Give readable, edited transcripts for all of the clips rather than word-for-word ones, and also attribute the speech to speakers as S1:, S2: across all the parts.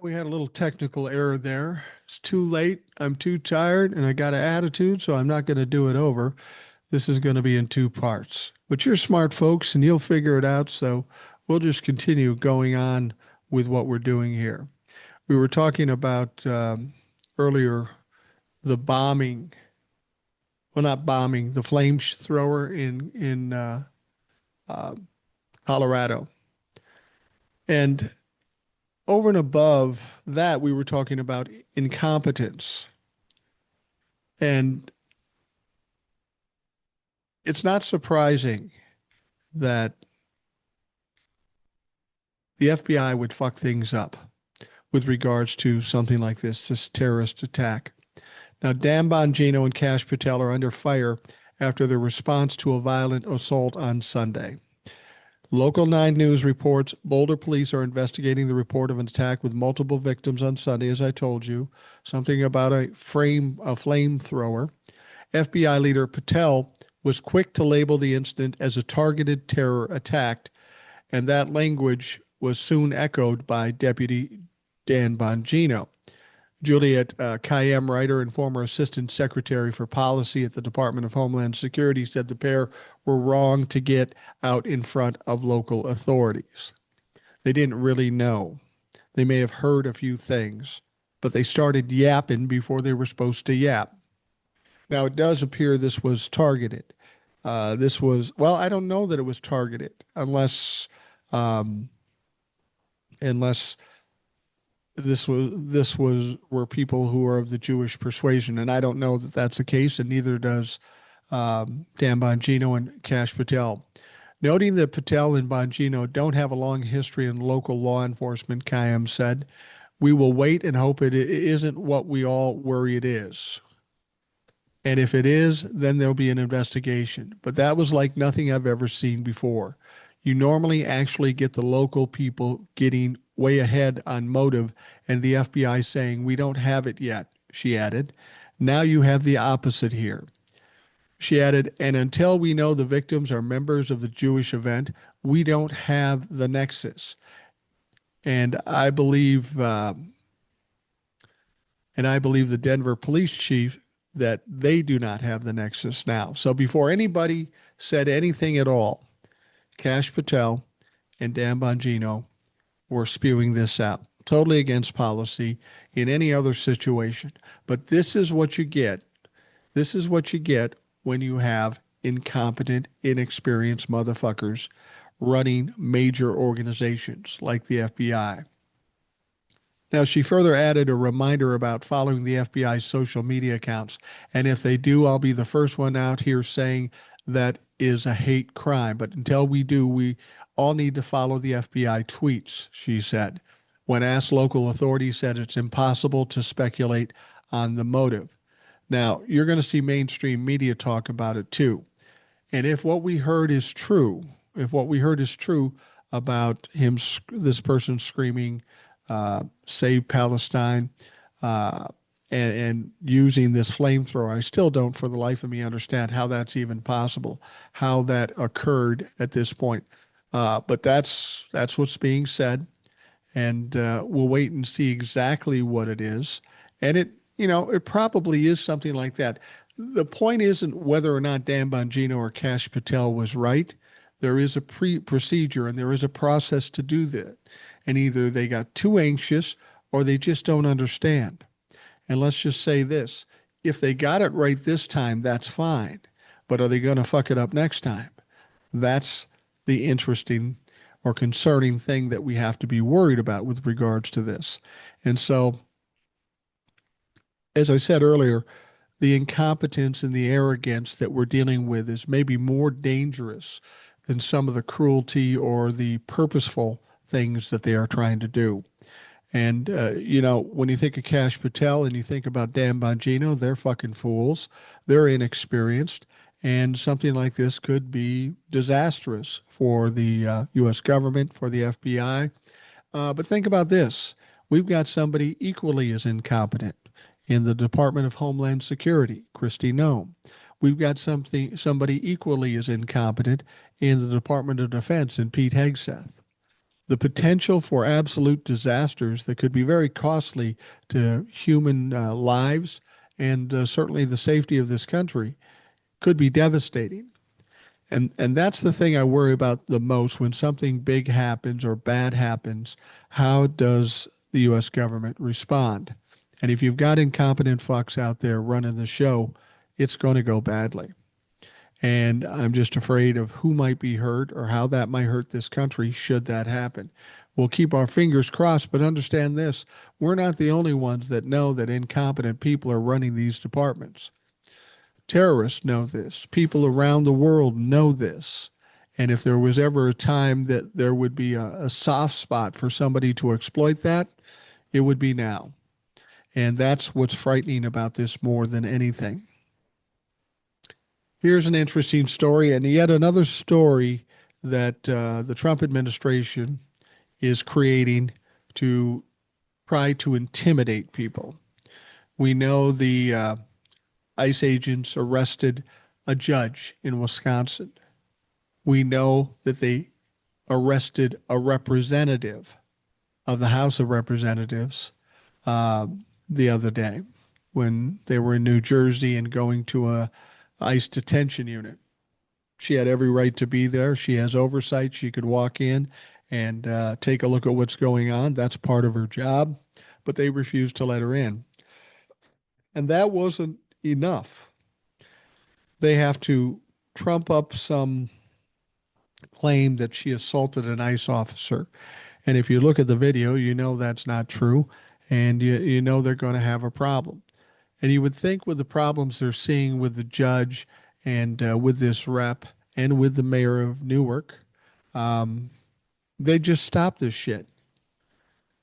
S1: We had a little technical error there. It's too late. I'm too tired and I got an attitude, so I'm not going to do it over. This is going to be in two parts. But you're smart folks and you'll figure it out, so we'll just continue going on with what we're doing here. We were talking about earlier the bombing, well, not bombing, the flamethrower in uh, Colorado. And over and above that, we were talking about incompetence. And it's not surprising that the FBI would fuck things up with regards to something like this terrorist attack. Now, Dan Bongino and Cash Patel are under fire after their response to a violent assault on Sunday. Local 9 News reports Boulder police are investigating the report of an attack with multiple victims on Sunday, as I told you. Something about a flamethrower. FBI leader Patel was quick to label the incident as a targeted terror attack, and that language was soon echoed by Deputy Dan Bongino. Juliet Kayyem, writer and former Assistant Secretary for Policy at the Department of Homeland Security, said the pair were wrong to get out in front of local authorities. They didn't really know. They may have heard a few things, but they started yapping before they were supposed to yap. Now, it does appear this was targeted. Well, I don't know that it was targeted um, unless this was were people who are of the Jewish persuasion, and I don't know that that's the case, and neither does Dan Bongino and Cash Patel. Noting that Patel and Bongino don't have a long history in local law enforcement, Kayyem said, "We will wait and hope it isn't what we all worry it is. And if it is, then there'll be an investigation. But that was like nothing I've ever seen before. You normally actually get the local people getting way ahead on motive and the FBI saying, we don't have it yet," she added. Now you have the opposite here. She added, and until we know the victims are members of the Jewish event, we don't have the nexus. And I believe, uh, and I believe the Denver police chief that they do not have the nexus now. So before anybody said anything at all, Cash Patel and Dan Bongino were spewing this out, totally against policy in any other situation. But this is what you get. This is what you get when you have incompetent, inexperienced motherfuckers running major organizations like the FBI. Now, she further added a reminder about following the FBI's social media accounts. And if they do, I'll be the first one out here saying that is a hate crime. But until we do, we all need to follow the FBI tweets, she said. When asked, local authorities said it's impossible to speculate on the motive. Now, you're going to see mainstream media talk about it too. And if what we heard is true, if what we heard is true about this person screaming, save Palestine, uh, and using this flamethrower, I still don't, for the life of me, understand how that's even possible, how that occurred at this point. But that's what's being said, and we'll wait and see exactly what it is. And it probably is something like that. The point isn't whether or not Dan Bongino or Cash Patel was right. There is a procedure and there is a process to do that. And either they got too anxious or they just don't understand. And let's just say this, if they got it right this time, that's fine. But are they going to fuck it up next time? That's the interesting or concerning thing that we have to be worried about with regards to this. And so, as I said earlier, the incompetence and the arrogance that we're dealing with is maybe more dangerous than some of the cruelty or the purposeful things that they are trying to do. And, when you think of Cash Patel and you think about Dan Bongino, they're fucking fools. They're inexperienced. And something like this could be disastrous for the U.S. government, for the FBI. But think about this. We've got somebody equally as incompetent in the Department of Homeland Security, Kristi Noem. We've got somebody equally as incompetent in the Department of Defense in Pete Hegseth. the potential for absolute disasters that could be very costly to human lives and certainly the safety of this country could be devastating. And that's the thing I worry about the most when something big happens or bad happens. How does the U.S. government respond? And if you've got incompetent fucks out there running the show, it's going to go badly. And I'm just afraid of who might be hurt or how that might hurt this country should that happen. We'll keep our fingers crossed, but understand this: we're not the only ones that know that incompetent people are running these departments. Terrorists know this. People around the world know this. And if there was ever a time that there would be a soft spot for somebody to exploit that, it would be now. And that's what's frightening about this more than anything. Here's an interesting story, and yet another story that the Trump administration is creating to try to intimidate people. We know the ICE agents arrested a judge in Wisconsin. We know that they arrested a representative of the House of Representatives uh, the other day when they were in New Jersey and going to a ICE detention unit. She had every right to be there. She has oversight. She could walk in and take a look at what's going on. That's part of her job. But they refused to let her in. And that wasn't enough. They have to trump up some claim that she assaulted an ICE officer. And if you look at the video, you know that's not true. And you know they're going to have a problem. And you would think with the problems they're seeing with the judge and with this rep and with the mayor of Newark, they just stop this shit.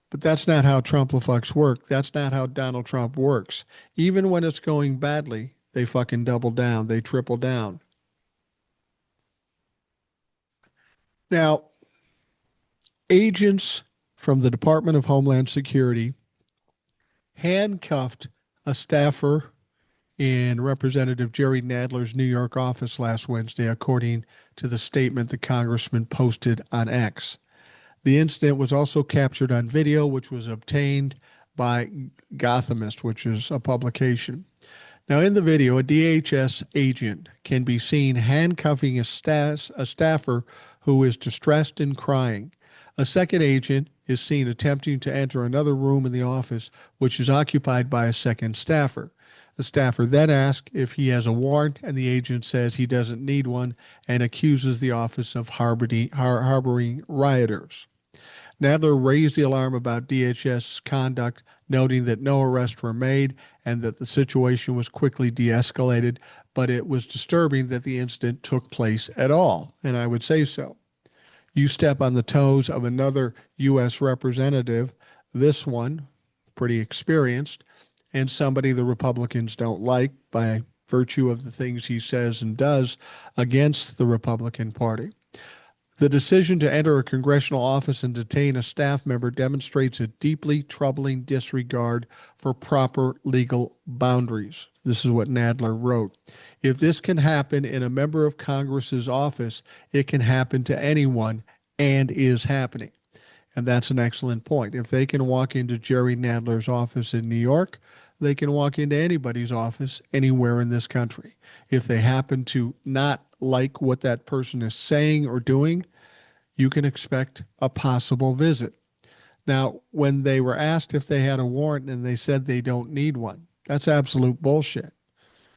S1: But that's not how Trump-lefucks work. That's not how Donald Trump works. Even when it's going badly, they fucking double down. They triple down. Now, agents from the Department of Homeland Security handcuffed a staffer in Representative Jerry Nadler's New York office last Wednesday, according to the statement the congressman posted on X. The incident was also captured on video, which was obtained by Gothamist, which is a publication. Now, in the video, a DHS agent can be seen handcuffing a staffer who is distressed and crying. A second agent is seen attempting to enter another room in the office, which is occupied by a second staffer. The staffer then asks if he has a warrant, and the agent says he doesn't need one and accuses the office of harboring rioters. Nadler raised the alarm about DHS conduct, noting that no arrests were made and that the situation was quickly de-escalated, but it was disturbing that the incident took place at all, and I would say so. You step on the toes of another U.S. representative, this one, pretty experienced, and somebody the Republicans don't like by virtue of the things he says and does against the Republican Party. The decision to enter a congressional office and detain a staff member demonstrates a deeply troubling disregard for proper legal boundaries. This is what Nadler wrote. If this can happen in a member of Congress's office, it can happen to anyone and is happening. And that's an excellent point. If they can walk into Jerry Nadler's office in New York, they can walk into anybody's office anywhere in this country. If they happen to not like what that person is saying or doing, you can expect a possible visit. Now, when they were asked if they had a warrant and they said they don't need one, that's absolute bullshit.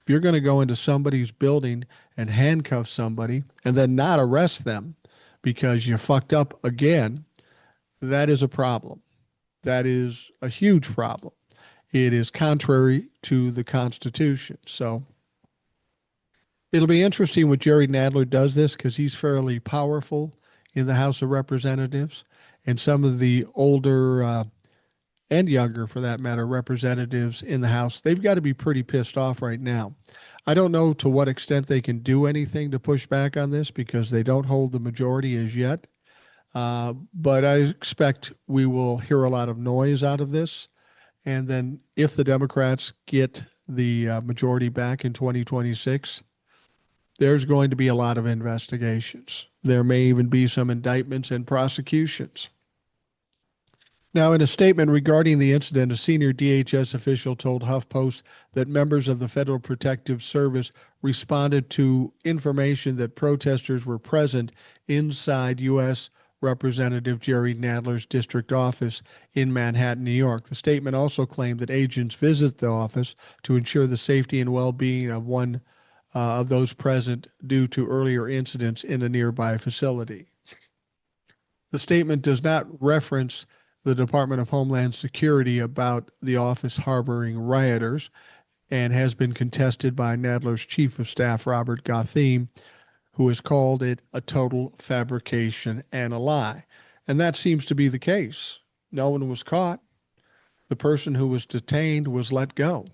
S1: If you're going to go into somebody's building and handcuff somebody and then not arrest them because you fucked up again, that is a problem. That is a huge problem. It is contrary to the Constitution. So it'll be interesting when Jerry Nadler does this because he's fairly powerful in the House of Representatives, and some of the older and younger, for that matter, representatives in the House, they've got to be pretty pissed off right now. I don't know to what extent they can do anything to push back on this because they don't hold the majority as yet. But I expect we will hear a lot of noise out of this. And then if the Democrats get the majority back in 2026, there's going to be a lot of investigations. There may even be some indictments and prosecutions. Now, in a statement regarding the incident, a senior DHS official told HuffPost that members of the Federal Protective Service responded to information that protesters were present inside U.S. Representative Jerry Nadler's district office in Manhattan, New York. The statement also claimed that agents visit the office to ensure the safety and well-being of one of those present due to earlier incidents in a nearby facility. The statement does not reference the Department of Homeland Security about the office harboring rioters and has been contested by Nadler's chief of staff, Robert Gathim, who has called it a total fabrication and a lie. And that seems to be the case. No one was caught. The person who was detained was let go.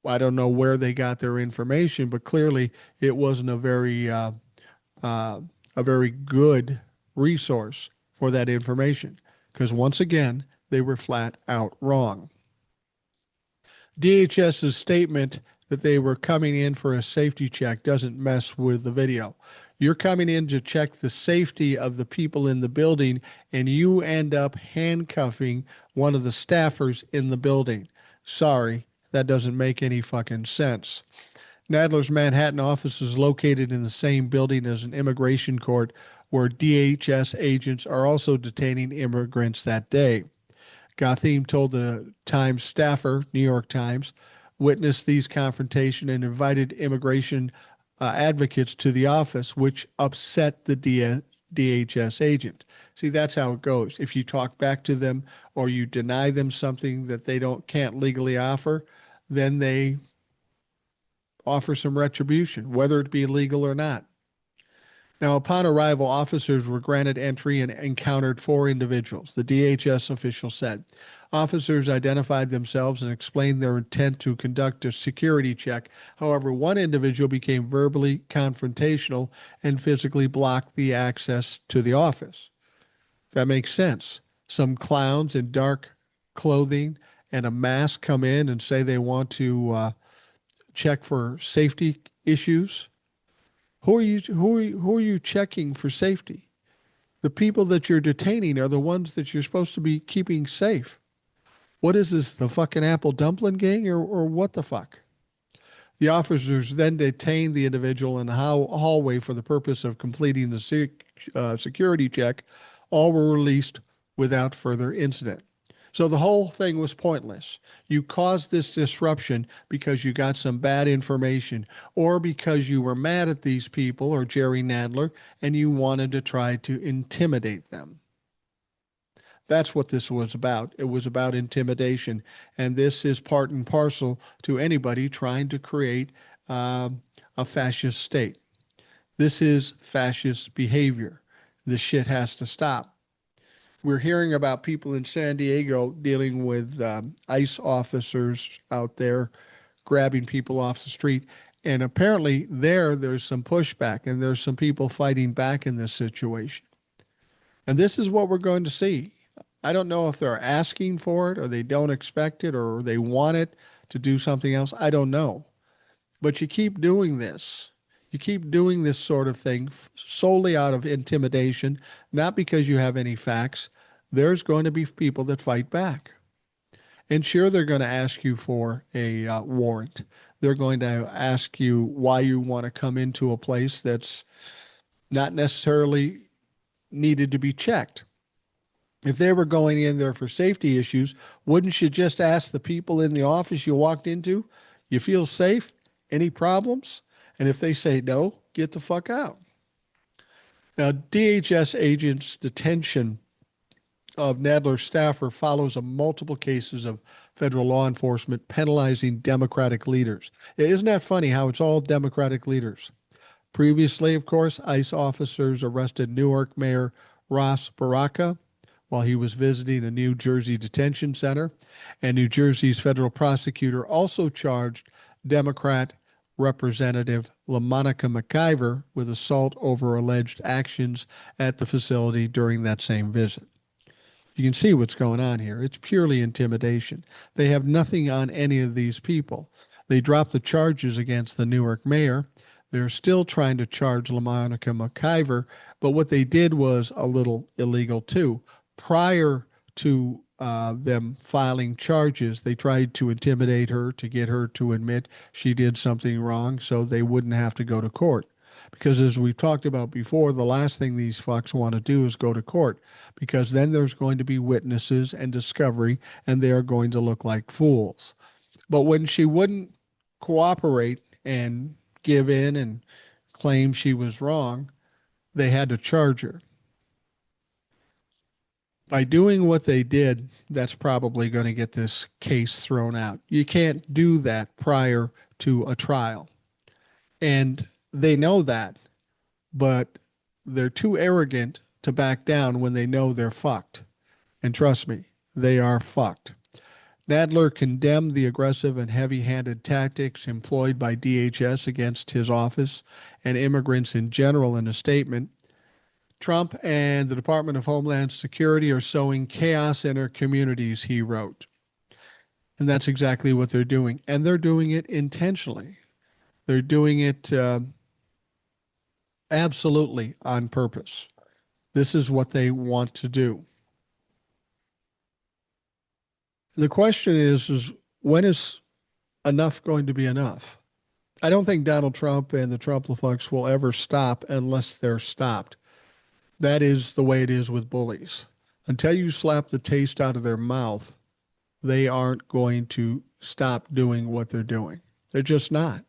S1: I don't know where they got their information, but clearly it wasn't uh, a very good resource for that information because once again they were flat out wrong. DHS's statement that they were coming in for a safety check doesn't mess with the video. You're coming in to check the safety of the people in the building, and you end up handcuffing one of the staffers in the building. Sorry, that doesn't make any fucking sense. Nadler's Manhattan office is located in the same building as an immigration court where DHS agents are also detaining immigrants that day. Gathim told the Times staffer, New York Times, witnessed these confrontation and invited immigration advocates to the office, which upset the DHS agent. See, that's how it goes. If you talk back to them or you deny them something that they can't legally offer, then they offer some retribution, whether it be legal or not. Now, upon arrival, officers were granted entry and encountered four individuals, the DHS official said. Officers identified themselves and explained their intent to conduct a security check. However, one individual became verbally confrontational and physically blocked the access to the office. That makes sense. Some clowns in dark clothing and a mask come in and say they want to check for safety issues. Who are you checking for safety? The people that you're detaining are the ones that you're supposed to be keeping safe. What is this, the fucking apple dumpling gang or what the fuck? The officers then detained the individual in the hallway for the purpose of completing the security check. All were released without further incident. So the whole thing was pointless. You caused this disruption because you got some bad information or because you were mad at these people or Jerry Nadler and you wanted to try to intimidate them. That's what this was about. It was about intimidation. And this is part and parcel to anybody trying to create a fascist state. This is fascist behavior. This shit has to stop. We're hearing about people in San Diego dealing with ICE officers out there grabbing people off the street. And apparently there's some pushback and there's some people fighting back in this situation. And this is what we're going to see. I don't know if they're asking for it or they don't expect it or they want it to do something else. I don't know. But you keep doing this. You keep doing this sort of thing solely out of intimidation, not because you have any facts. There's going to be people that fight back. And sure, they're going to ask you for a warrant. They're going to ask you why you want to come into a place that's not necessarily needed to be checked. If they were going in there for safety issues, wouldn't you just ask the people in the office you walked into, you feel safe? Any problems? And if they say no, get the fuck out. Now, DHS agents' detention of Nadler's staffer follows a multiple cases of federal law enforcement penalizing Democratic leaders. Isn't that funny how it's all Democratic leaders? Previously, of course, ICE officers arrested Newark Mayor Ras Baraka while he was visiting a New Jersey detention center, and New Jersey's federal prosecutor also charged Democrat Representative LaMonica McIver with assault over alleged actions at the facility during that same visit. You can see what's going on here. It's purely intimidation. They have nothing on any of these people. They dropped the charges against the Newark mayor. They're still trying to charge LaMonica McIver, but what they did was a little illegal too. Prior to them filing charges. They tried to intimidate her to get her to admit she did something wrong so they wouldn't have to go to court. Because as we've talked about before, the last thing these fucks want to do is go to court because then there's going to be witnesses and discovery and they are going to look like fools. But when she wouldn't cooperate and give in and claim she was wrong, they had to charge her. By doing what they did, that's probably going to get this case thrown out. You can't do that prior to a trial. And they know that, but they're too arrogant to back down when they know they're fucked. And trust me, they are fucked. Nadler condemned the aggressive and heavy handed tactics employed by DHS against his office and immigrants in general in a statement. Trump and the Department of Homeland Security are sowing chaos in our communities, he wrote. And that's exactly what they're doing. And they're doing it intentionally. They're doing it absolutely on purpose. This is what they want to do. The question is when is enough going to be enough? I don't think Donald Trump and the Trump-fucks will ever stop unless they're stopped. That is the way it is with bullies. Until you slap the taste out of their mouth, they aren't going to stop doing what they're doing. They're just not.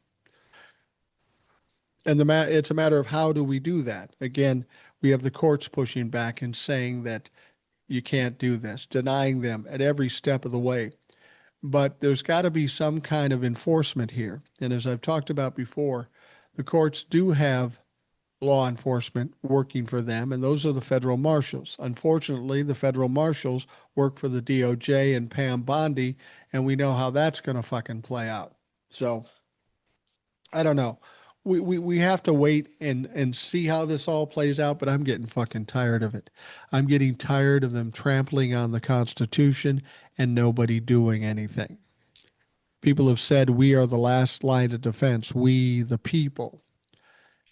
S1: And it's a matter of how do we do that? Again, we have the courts pushing back and saying that you can't do this, denying them at every step of the way. But there's got to be some kind of enforcement here. And as I've talked about before, the courts do have law enforcement working for them, and those are the federal marshals. Unfortunately, the federal marshals work for the DOJ and Pam Bondi, and we know how that's going to fucking play out. So, I don't know. We have to wait and see how this all plays out, but I'm getting fucking tired of it. I'm getting tired of them trampling on the Constitution and nobody doing anything. People have said we are the last line of defense, we the people.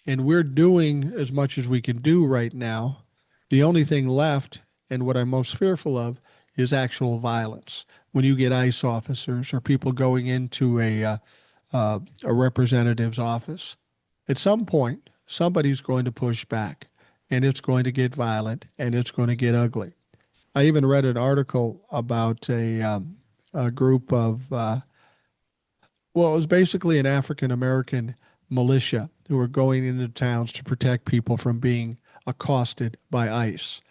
S1: And we're doing as much as we can do right now. The only thing left, and what I'm most fearful of, is actual violence. When you get ICE officers or people going into a representative's office, at some point, somebody's going to push back, and it's going to get violent, and it's going to get ugly. I even read an article about a group of, well, it was basically an African American militia who were going into towns to protect people from being accosted by ICE.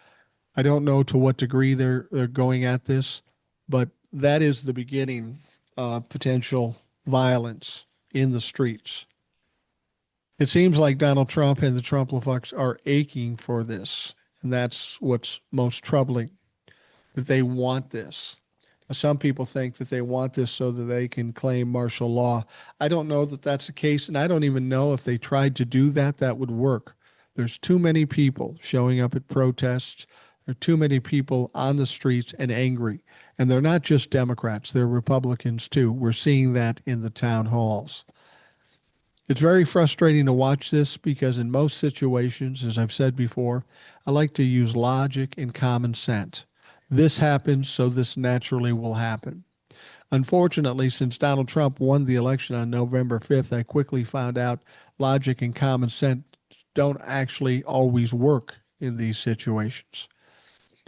S1: I don't know to what degree they're going at this, but that is the beginning of potential violence in the streets. It seems like Donald Trump and the Trump-fucks are aching for this, and that's what's most troubling, that they want this. Some people think that they want this so that they can claim martial law. I don't know that that's the case, and I don't even know if they tried to do that, that would work. There's too many people showing up at protests. There are too many people on the streets and angry. And they're not just Democrats, they're Republicans too. We're seeing that in the town halls. It's very frustrating to watch this because in most situations, as I've said before, I like to use logic and common sense. This happens, so this naturally will happen. Unfortunately, since Donald Trump won the election on November 5th, I quickly found out logic and common sense don't actually always work in these situations.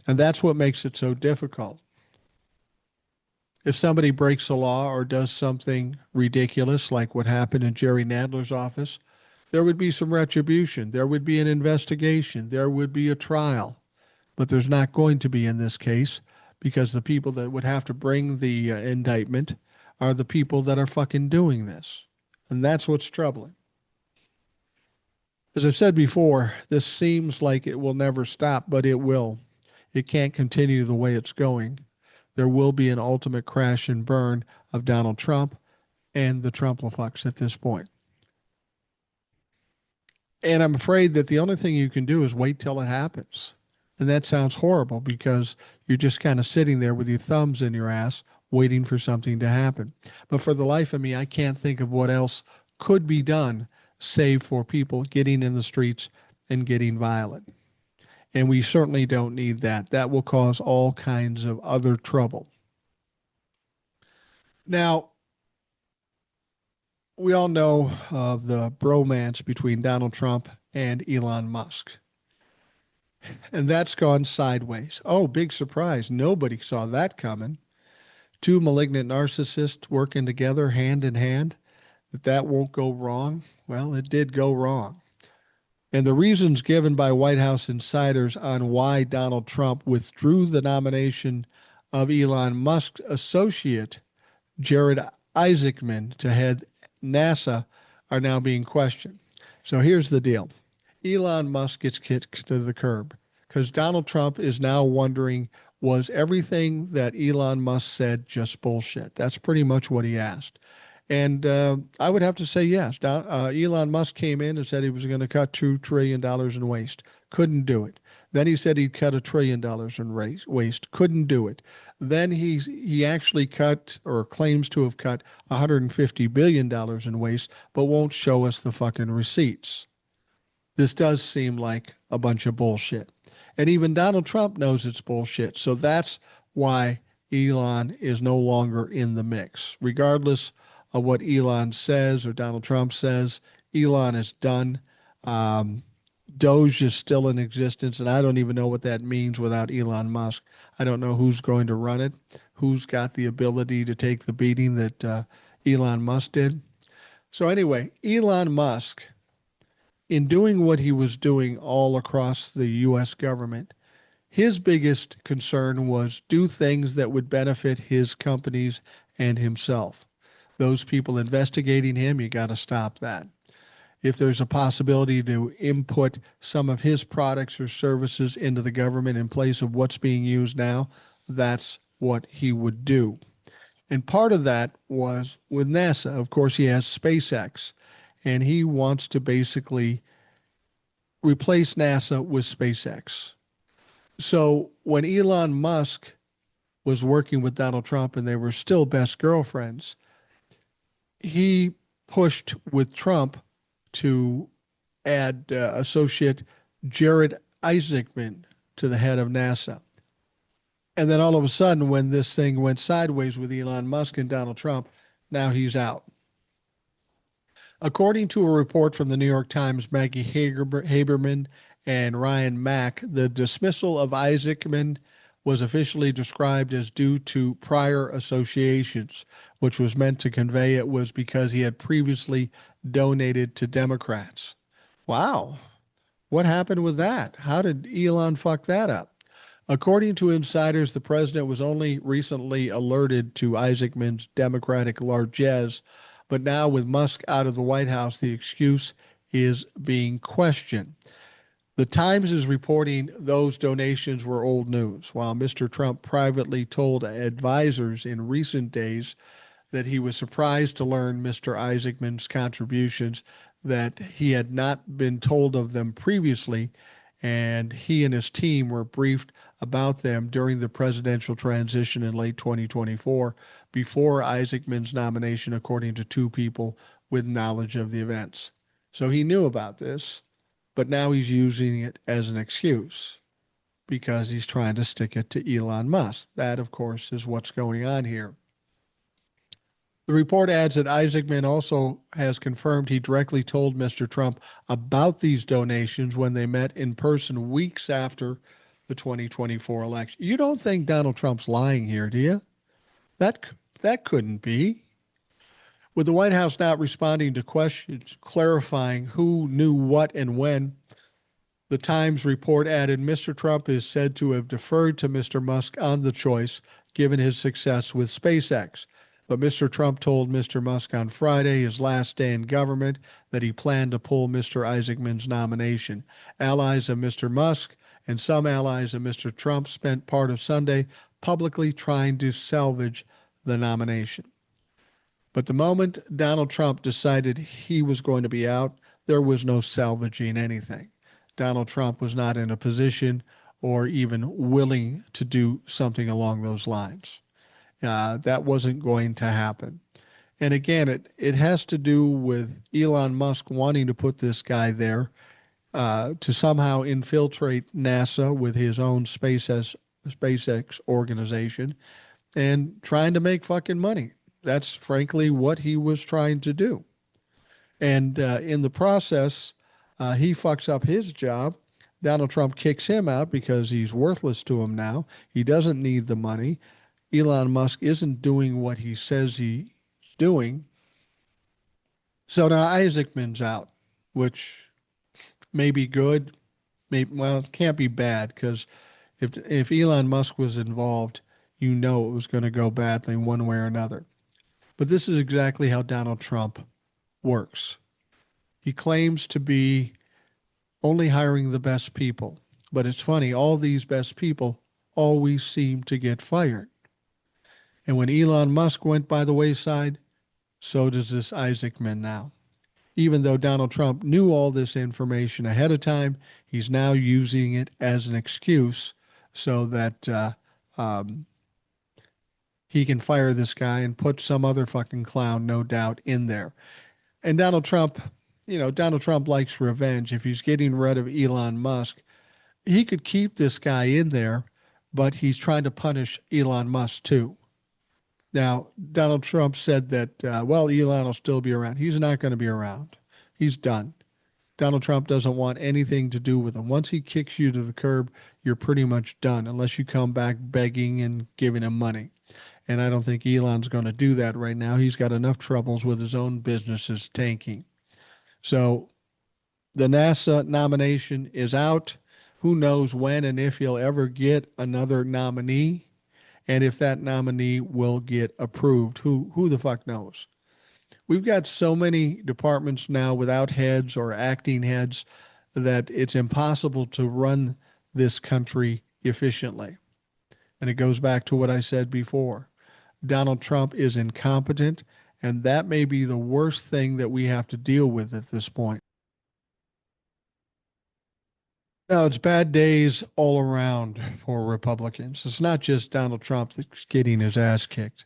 S1: And that's what makes it so difficult. If somebody breaks the law or does something ridiculous, like what happened in Jerry Nadler's office, there would be some retribution. There would be an investigation. There would be a trial. But there's not going to be in this case because the people that would have to bring the indictment are the people that are fucking doing this. And that's what's troubling. As I've said before, this seems like it will never stop, but it will. It can't continue the way it's going. There will be an ultimate crash and burn of Donald Trump and the Trump-fucks at this point. And I'm afraid that the only thing you can do is wait till it happens. And that sounds horrible because you're just kind of sitting there with your thumbs in your ass waiting for something to happen. But for the life of me, I can't think of what else could be done save for people getting in the streets and getting violent. And we certainly don't need that. That will cause all kinds of other trouble. Now, we all know of the bromance between Donald Trump and Elon Musk, and that's gone sideways. Oh, big surprise. Nobody saw that coming. Two malignant narcissists working together hand in hand, that won't go wrong. Well, it did go wrong. And the reasons given by White House insiders on why Donald Trump withdrew the nomination of Elon Musk's associate, Jared Isaacman, to head NASA are now being questioned. So here's the deal. Elon Musk gets kicked to the curb because Donald Trump is now wondering, was everything that Elon Musk said just bullshit? That's pretty much what he asked. And I would have to say yes. Elon Musk came in and said he was going to cut $2 trillion in waste. Couldn't do it. Then he said he'd cut $1 trillion in waste. Couldn't do it. Then he actually cut or claims to have cut $150 billion in waste, but won't show us the fucking receipts. This does seem like a bunch of bullshit. And even Donald Trump knows it's bullshit. So that's why Elon is no longer in the mix. Regardless of what Elon says or Donald Trump says, Elon is done. Doge is still in existence, and I don't even know what that means without Elon Musk. I don't know who's going to run it, who's got the ability to take the beating that Elon Musk did. So, anyway, Elon Musk, in doing what he was doing all across the U.S. government, his biggest concern was do things that would benefit his companies and himself. Those people investigating him, you got to stop that. If there's a possibility to input some of his products or services into the government in place of what's being used now, that's what he would do. And part of that was with NASA. Of course, he has SpaceX, and he wants to basically replace NASA with SpaceX. So when Elon Musk was working with Donald Trump and they were still best girlfriends, he pushed with Trump to add associate Jared Isaacman to the head of NASA. And then all of a sudden, when this thing went sideways with Elon Musk and Donald Trump, now he's out. According to a report from the New York Times, Maggie Haberman and Ryan Mack, the dismissal of Isaacman was officially described as due to prior associations, which was meant to convey it was because he had previously donated to Democrats. Wow. What happened with that? How did Elon fuck that up? According to insiders, the president was only recently alerted to Isaacman's Democratic largesse, but now with Musk out of the White House, the excuse is being questioned. The Times is reporting those donations were old news, while Mr. Trump privately told advisors in recent days that he was surprised to learn Mr. Isaacman's contributions, that he had not been told of them previously, and he and his team were briefed about them during the presidential transition in late 2024 before Isaacman's nomination, according to two people with knowledge of the events. So he knew about this, but now he's using it as an excuse because he's trying to stick it to Elon Musk. That, of course, is what's going on here. The report adds that Isaacman also has confirmed he directly told Mr. Trump about these donations when they met in person weeks after the 2024 election. You don't think Donald Trump's lying here, do you? That that couldn't be. With the White House not responding to questions clarifying who knew what and when, the Times report added Mr. Trump is said to have deferred to Mr. Musk on the choice given his success with SpaceX. But Mr. Trump told Mr. Musk on Friday, his last day in government, that he planned to pull Mr. Isaacman's nomination. Allies of Mr. Musk and some allies of Mr. Trump spent part of Sunday publicly trying to salvage the nomination. But the moment Donald Trump decided he was going to be out, there was no salvaging anything. Donald Trump was not in a position or even willing to do something along those lines. That wasn't going to happen. And again, it has to do with Elon Musk wanting to put this guy there to somehow infiltrate NASA with his own SpaceX organization and trying to make fucking money. That's frankly what he was trying to do. And in the process, he fucks up his job. Donald Trump kicks him out because he's worthless to him now. He doesn't need the money. Elon Musk isn't doing what he says he's doing. So now Isaacman's out, which may be good. Well, it can't be bad because if Elon Musk was involved, you know it was going to go badly one way or another. But this is exactly how Donald Trump works. He claims to be only hiring the best people. But it's funny, all these best people always seem to get fired. And when Elon Musk went by the wayside, so does this Isaacman now. Even though Donald Trump knew all this information ahead of time, he's now using it as an excuse so that he can fire this guy and put some other fucking clown, no doubt, in there. And Donald Trump, Donald Trump likes revenge. If he's getting rid of Elon Musk, he could keep this guy in there, but he's trying to punish Elon Musk too. Now, Donald Trump said that, Elon will still be around. He's not going to be around. He's done. Donald Trump doesn't want anything to do with him. Once he kicks you to the curb, you're pretty much done, unless you come back begging and giving him money. And I don't think Elon's going to do that right now. He's got enough troubles with his own businesses tanking. So the NASA nomination is out. Who knows when and if he'll ever get another nominee, and if that nominee will get approved. Who the fuck knows? We've got so many departments now without heads or acting heads that it's impossible to run this country efficiently. And it goes back to what I said before. Donald Trump is incompetent, and that may be the worst thing that we have to deal with at this point. Now, it's bad days all around for Republicans. It's not just Donald Trump that's getting his ass kicked.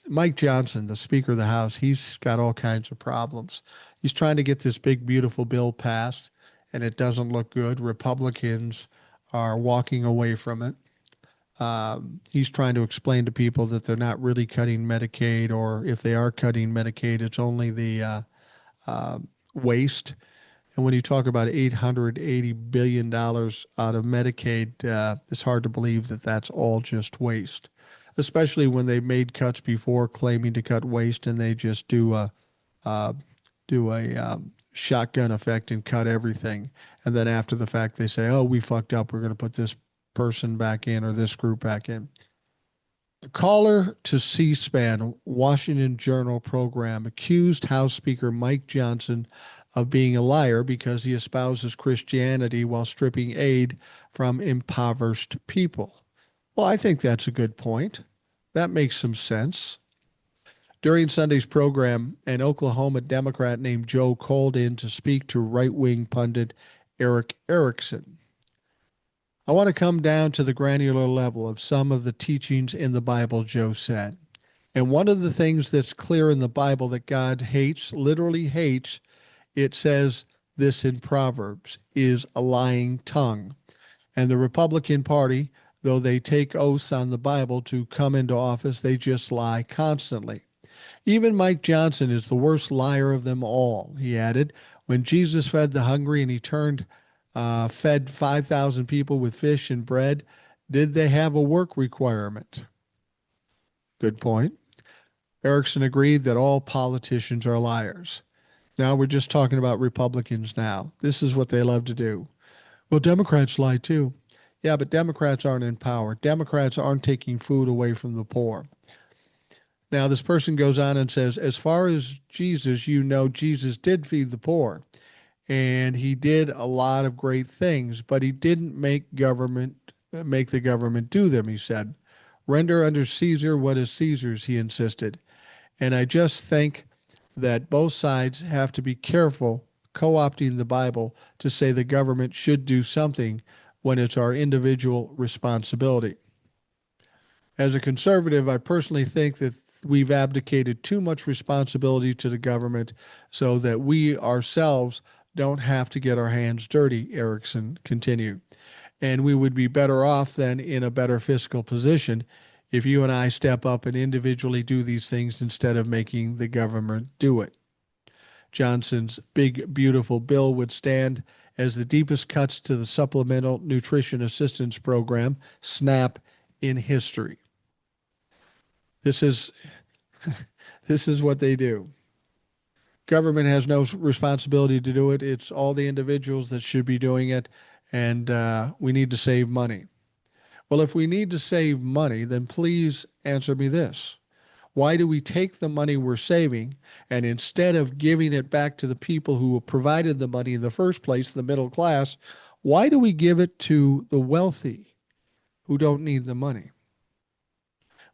S1: Mike Johnson, the Speaker of the House, he's got all kinds of problems. He's trying to get this big, beautiful bill passed, and it doesn't look good. Republicans are walking away from it. He's trying to explain to people that they're not really cutting Medicaid, or if they are cutting Medicaid, it's only the waste. And when you talk about $880 billion out of Medicaid, it's hard to believe that that's all just waste, especially when they made cuts before claiming to cut waste, and they just do a shotgun effect and cut everything. And then after the fact, they say, oh, we fucked up. We're going to put this person back in or this group back in. A caller to C-SPAN Washington Journal program accused House Speaker Mike Johnson of being a liar because he espouses Christianity while stripping aid from impoverished people. Well, I think that's a good point. That makes some sense. During Sunday's program, an Oklahoma Democrat named Joe called in to speak to right-wing pundit Eric Erickson. I want to come down to the granular level of some of the teachings in the Bible, Joe said. And one of the things that's clear in the Bible that God hates, literally hates, it says this in Proverbs, is a lying tongue. And the Republican Party, though they take oaths on the Bible to come into office, they just lie constantly. Even Mike Johnson is the worst liar of them all, he added. When Jesus fed the hungry and he fed 5,000 people with fish and bread, did they have a work requirement? Good point. Erickson agreed that all politicians are liars. Now we're just talking about Republicans now. This is what they love to do. Well, Democrats lie too. Yeah, but Democrats aren't in power. Democrats aren't taking food away from the poor. Now, this person goes on and says, as far as Jesus, Jesus did feed the poor. And he did a lot of great things, but he didn't make the government do them, he said. Render unto Caesar what is Caesar's, he insisted. And I just think that both sides have to be careful co-opting the Bible to say the government should do something when it's our individual responsibility. As a conservative, I personally think that we've abdicated too much responsibility to the government so that we ourselves don't have to get our hands dirty, Erickson continued. And we would be better off then in a better fiscal position if you and I step up and individually do these things instead of making the government do it. Johnson's big, beautiful bill would stand as the deepest cuts to the Supplemental Nutrition Assistance Program, SNAP, in history. This is this is what they do. Government has no responsibility to do it. It's all the individuals that should be doing it, and we need to save money. Well, if we need to save money, then please answer me this. Why do we take the money we're saving and instead of giving it back to the people who provided the money in the first place, the middle class, why do we give it to the wealthy who don't need the money?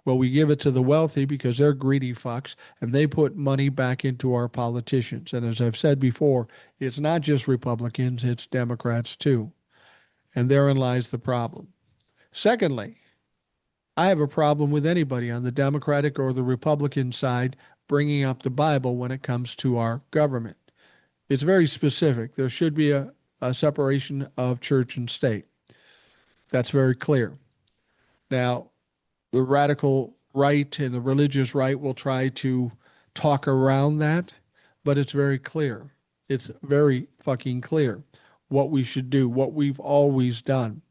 S1: Well, we give it to the wealthy because they're greedy fucks and they put money back into our politicians. And as I've said before, it's not just Republicans, it's Democrats too. And therein lies the problem. Secondly, I have a problem with anybody on the Democratic or the Republican side bringing up the Bible when it comes to our government. It's very specific. There should be a separation of church and state. That's very clear. Now, the radical right and the religious right will try to talk around that, but it's very clear. It's very fucking clear what we should do, what we've always done.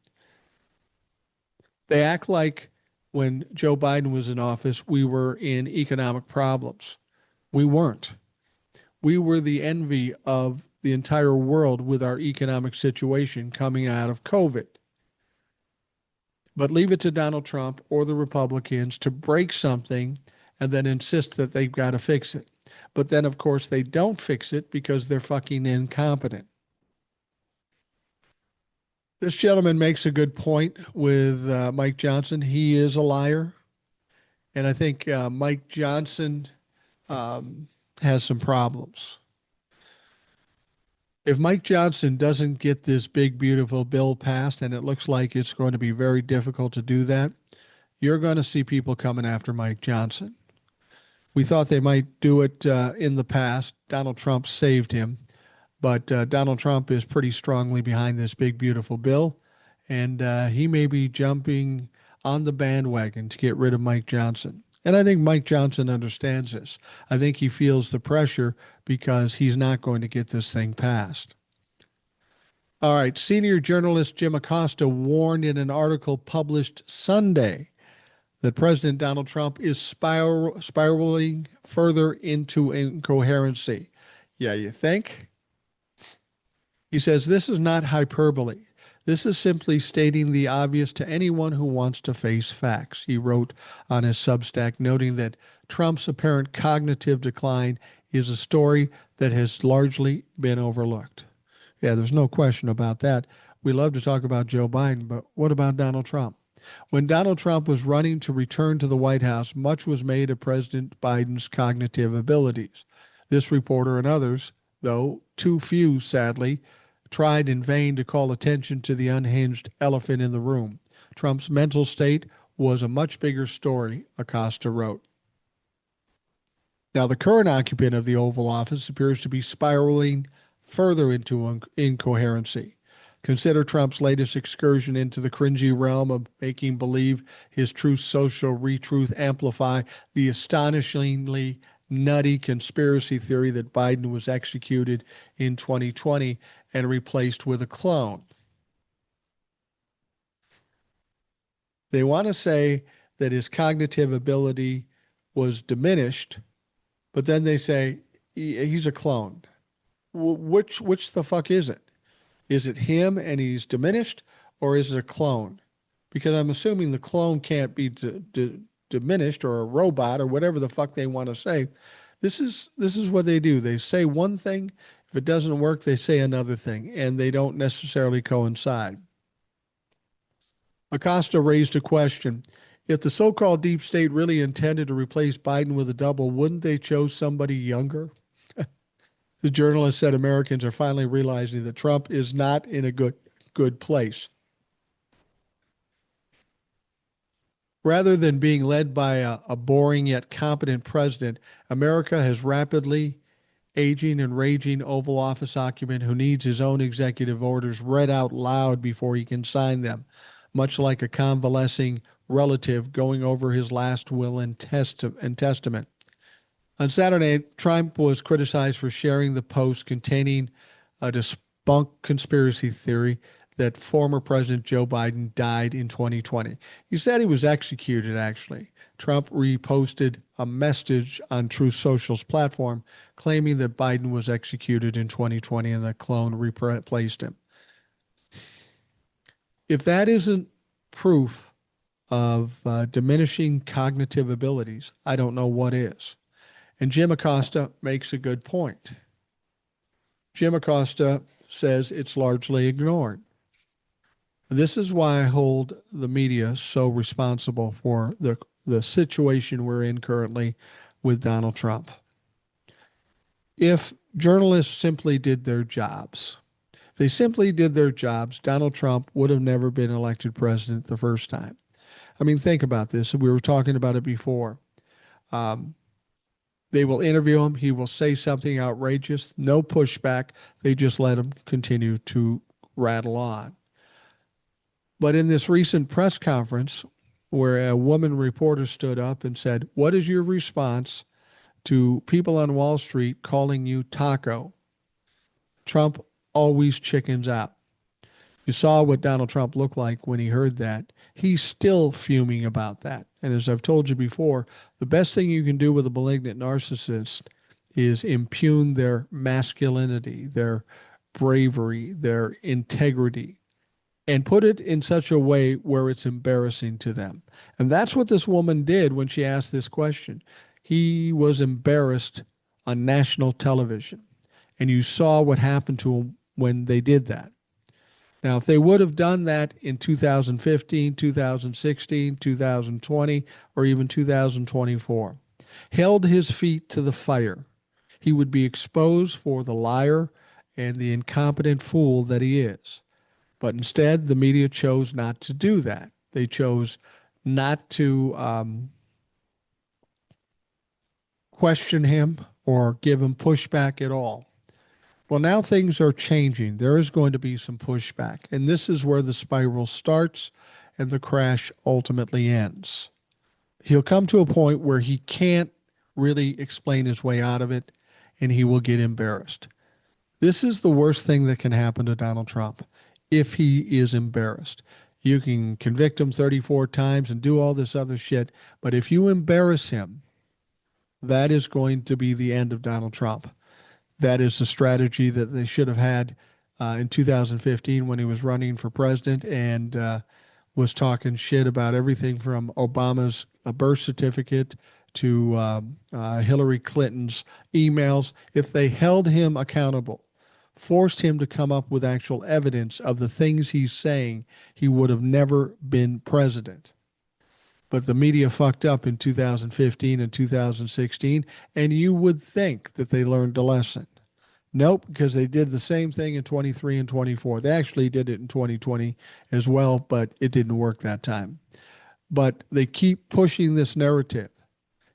S1: They act like when Joe Biden was in office, we were in economic problems. We weren't. We were the envy of the entire world with our economic situation coming out of COVID. But leave it to Donald Trump or the Republicans to break something and then insist that they've got to fix it. But then, of course, they don't fix it because they're fucking incompetent. This gentleman makes a good point with Mike Johnson. He is a liar. And I think Mike Johnson has some problems. If Mike Johnson doesn't get this big, beautiful bill passed, and it looks like it's going to be very difficult to do that, you're going to see people coming after Mike Johnson. We thought they might do it in the past. Donald Trump saved him. But Donald Trump is pretty strongly behind this big, beautiful bill. And he may be jumping on the bandwagon to get rid of Mike Johnson. And I think Mike Johnson understands this. I think he feels the pressure because he's not going to get this thing passed. All right. Senior journalist Jim Acosta warned in an article published Sunday that President Donald Trump is spiraling further into incoherency. Yeah, you think? He says this is not hyperbole. This is simply stating the obvious to anyone who wants to face facts, he wrote on his Substack, noting that Trump's apparent cognitive decline is a story that has largely been overlooked. Yeah, there's no question about that. We love to talk about Joe Biden, but what about Donald Trump? When Donald Trump was running to return to the White House, much was made of President Biden's cognitive abilities. This reporter and others, though too few, sadly, tried in vain to call attention to the unhinged elephant in the room. Trump's mental state was a much bigger story, Acosta wrote. Now, the current occupant of the Oval Office appears to be spiraling further into incoherency. Consider Trump's latest excursion into the cringy realm of making believe his Truth Social retruth amplify the astonishingly nutty conspiracy theory that Biden was executed in 2020 and replaced with a clone. They want to say that his cognitive ability was diminished, but then they say he's a clone. Which the fuck is it? Is it him and he's diminished, or is it a clone? Because I'm assuming the clone can't be diminished, or a robot, or whatever the fuck they want to say. This is what they do. They say one thing. If it doesn't work, they say another thing, and they don't necessarily coincide. Acosta raised a question. If the so-called deep state really intended to replace Biden with a double, wouldn't they choose somebody younger? The journalist said Americans are finally realizing that Trump is not in a good place. Rather than being led by a boring yet competent president, America has rapidly aging and raging Oval Office occupant who needs his own executive orders read out loud before he can sign them, much like a convalescing relative going over his last will and testament. On Saturday, Trump was criticized for sharing the post containing a debunked conspiracy theory that former President Joe Biden died in 2020. He said he was executed, actually. Trump reposted a message on Truth Social's platform claiming that Biden was executed in 2020 and the clone replaced him. If that isn't proof of diminishing cognitive abilities, I don't know what is. And Jim Acosta makes a good point. Jim Acosta says it's largely ignored. This is why I hold the media so responsible for the situation we're in currently with Donald Trump. If journalists simply did their jobs, Donald Trump would have never been elected president the first time. I mean, think about this. We were talking about it before. They will interview him. He will say something outrageous. No pushback. They just let him continue to rattle on. But in this recent press conference, where a woman reporter stood up and said, "What is your response to people on Wall Street calling you taco?" Trump always chickens out. You saw what Donald Trump looked like when he heard that. He's still fuming about that. And as I've told you before, the best thing you can do with a malignant narcissist is impugn their masculinity, their bravery, their integrity, and put it in such a way where it's embarrassing to them. And that's what this woman did when she asked this question. He was embarrassed on national television. And you saw what happened to him when they did that. Now, if they would have done that in 2015, 2016, 2020, or even 2024, held his feet to the fire, he would be exposed for the liar and the incompetent fool that he is. But instead, the media chose not to do that. They chose not to question him or give him pushback at all. Well, now things are changing. There is going to be some pushback. And this is where the spiral starts and the crash ultimately ends. He'll come to a point where he can't really explain his way out of it, and he will get embarrassed. This is the worst thing that can happen to Donald Trump if he is embarrassed. You can convict him 34 times and do all this other shit, but if you embarrass him, that is going to be the end of Donald Trump. That is the strategy that they should have had in 2015 when he was running for president and was talking shit about everything from Obama's birth certificate to Hillary Clinton's emails. If they held him accountable, forced him to come up with actual evidence of the things he's saying, he would have never been president. But the media fucked up in 2015 and 2016, and you would think that they learned a lesson. Nope, because they did the same thing in 23 and 24. They actually did it in 2020 as well, but it didn't work that time. But they keep pushing this narrative.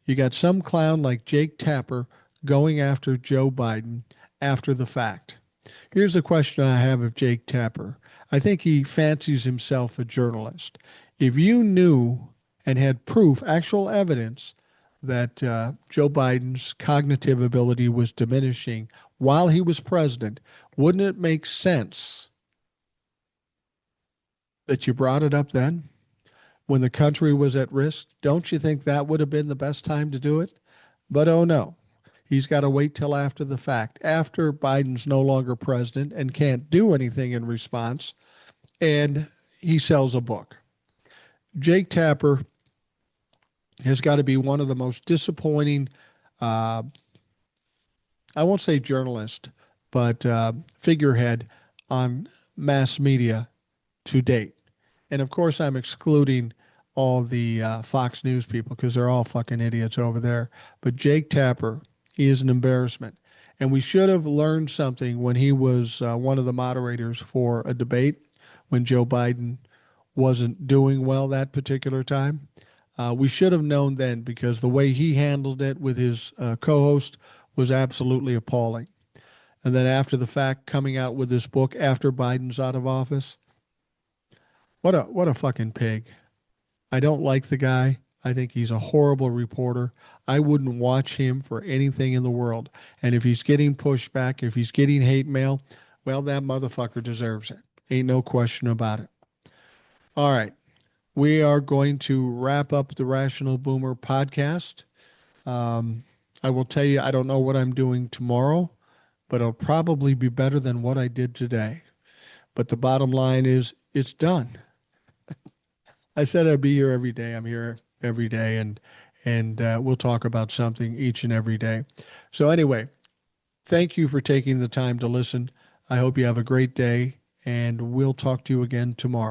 S1: You got some clown like Jake Tapper going after Joe Biden after the fact. Here's the question I have of Jake Tapper. I think he fancies himself a journalist. If you knew and had proof, actual evidence, that Joe Biden's cognitive ability was diminishing while he was president, wouldn't it make sense that you brought it up then when the country was at risk? Don't you think that would have been the best time to do it? But oh no, he's got to wait till after the fact, after Biden's no longer president and can't do anything in response, and he sells a book. Jake Tapper has got to be one of the most disappointing, I won't say journalist, but figurehead on mass media to date. And of course, I'm excluding all the Fox News people because they're all fucking idiots over there. But Jake Tapper, he is an embarrassment. And we should have learned something when he was one of the moderators for a debate when Joe Biden wasn't doing well that particular time. We should have known then, because the way he handled it with his co-host was absolutely appalling. And then after the fact, coming out with this book after Biden's out of office. What a fucking pig. I don't like the guy. I think he's a horrible reporter. I wouldn't watch him for anything in the world. And if he's getting pushback, if he's getting hate mail, well, that motherfucker deserves it. Ain't no question about it. All right. We are going to wrap up the Rational Boomer podcast. Um, I will tell you, I don't know what I'm doing tomorrow, but it'll probably be better than what I did today. But the bottom line is, it's done. I said I'd be here every day. I'm here every day, and we'll talk about something each and every day. So anyway, thank you for taking the time to listen. I hope you have a great day, and we'll talk to you again tomorrow.